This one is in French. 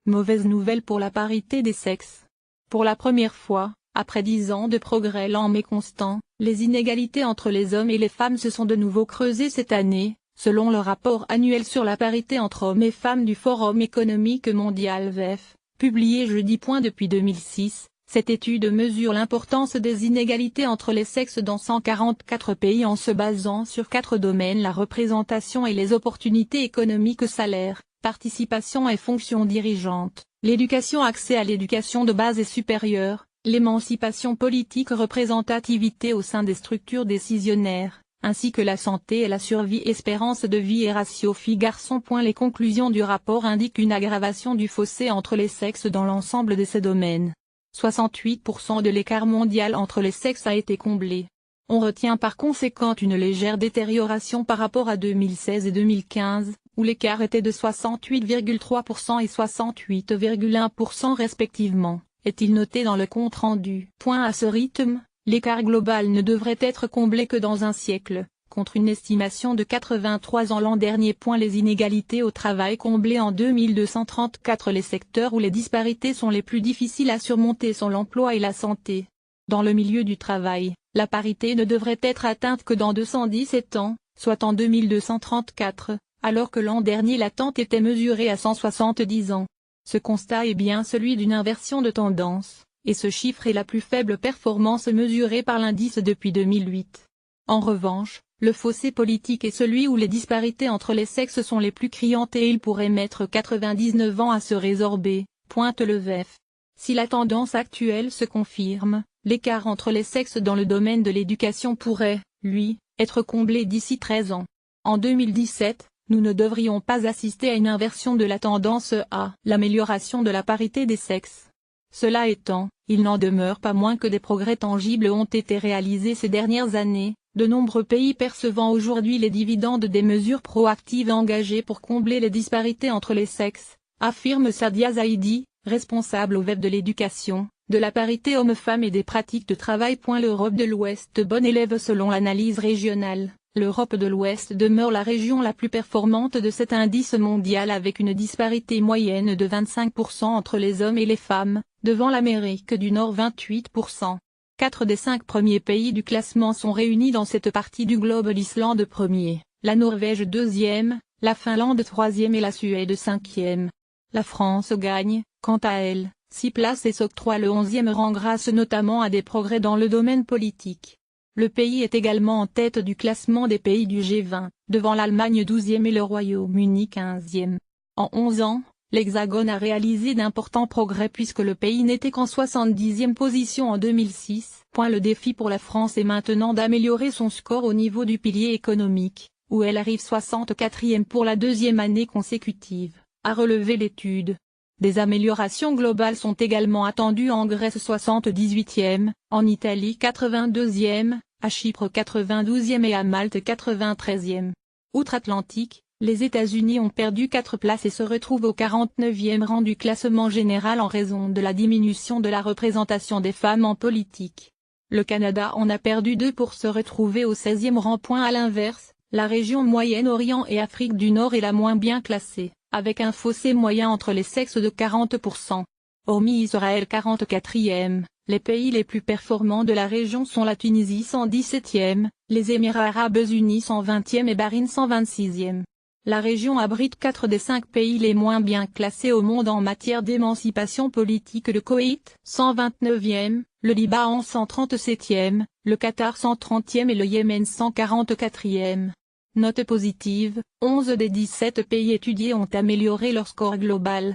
Mauvaise nouvelle pour la parité des sexes. Pour la première fois, après 10 ans de progrès lent mais constant, les inégalités entre les hommes et les femmes se sont de nouveau creusées cette année, selon le rapport annuel sur la parité entre hommes et femmes du Forum économique mondial (WEF), publié jeudi. Depuis 2006, cette étude mesure l'importance des inégalités entre les sexes dans 144 pays en se basant sur 4 domaines: la représentation et les opportunités économiques, salaire, participation et fonctions dirigeantes, l'éducation, accès à l'éducation de base et supérieure, l'émancipation politique, représentativité au sein des structures décisionnaires, ainsi que la santé et la survie, espérance de vie et ratio filles-garçons. Les conclusions du rapport indiquent une aggravation du fossé entre les sexes dans l'ensemble de ces domaines. 68% de l'écart mondial entre les sexes a été comblé. On retient par conséquent une légère détérioration par rapport à 2016 et 2015, où l'écart était de 68,3% et 68,1% respectivement, est-il noté dans le compte-rendu. À ce rythme, l'écart global ne devrait être comblé que dans un siècle, contre une estimation de 83 ans l'an dernier. Les inégalités au travail comblées en 2234. Les secteurs où les disparités sont les plus difficiles à surmonter sont l'emploi et la santé. Dans le milieu du travail, la parité ne devrait être atteinte que dans 217 ans, soit en 2234, alors que l'an dernier l'attente était mesurée à 170 ans. Ce constat est bien celui d'une inversion de tendance, et ce chiffre est la plus faible performance mesurée par l'indice depuis 2008. En revanche, le fossé politique est celui où les disparités entre les sexes sont les plus criantes et il pourrait mettre 99 ans à se résorber, pointe le WEF. Si la tendance actuelle se confirme, l'écart entre les sexes dans le domaine de l'éducation pourrait, lui, être comblé d'ici 13 ans. En 2017, nous ne devrions pas assister à une inversion de la tendance à l'amélioration de la parité des sexes. Cela étant, il n'en demeure pas moins que des progrès tangibles ont été réalisés ces dernières années, de nombreux pays percevant aujourd'hui les dividendes des mesures proactives engagées pour combler les disparités entre les sexes, affirme Sadia Zaidi, responsable au WEF de l'éducation, de la parité homme-femme et des pratiques de travail. L'Europe de l'Ouest, bon élève selon l'analyse régionale. L'Europe de l'Ouest demeure la région la plus performante de cet indice mondial avec une disparité moyenne de 25% entre les hommes et les femmes, devant l'Amérique du Nord 28%. 4 des 5 premiers pays du classement sont réunis dans cette partie du globe: l'Islande premier, la Norvège deuxième, la Finlande troisième et la Suède cinquième. La France gagne, quant à elle, 6 places et s'octroie le 11e rang grâce notamment à des progrès dans le domaine politique. Le pays est également en tête du classement des pays du G20, devant l'Allemagne 12e et le Royaume-Uni 15e. En 11 ans, l'Hexagone a réalisé d'importants progrès puisque le pays n'était qu'en 70e position en 2006. Le défi pour la France est maintenant d'améliorer son score au niveau du pilier économique, où elle arrive 64e pour la 2e année consécutive, a relevé l'étude. Des améliorations globales sont également attendues en Grèce 78e, en Italie 82e, à Chypre 92e et à Malte 93e. Outre-Atlantique, les États-Unis ont perdu 4 places et se retrouvent au 49e rang du classement général en raison de la diminution de la représentation des femmes en politique. Le Canada en a perdu 2 pour se retrouver au 16e rang. À l'inverse, la région Moyen-Orient et Afrique du Nord est la moins bien classée, avec un fossé moyen entre les sexes de 40%. Hormis Israël 44e, les pays les plus performants de la région sont la Tunisie 117e, les Émirats arabes unis 120e et Bahreïn 126e. La région abrite 4 des 5 pays les moins bien classés au monde en matière d'émancipation politique: le Koweït 129e, le Liban 137e, le Qatar 130e et le Yémen 144e. Note positive, 11 des 17 pays étudiés ont amélioré leur score global,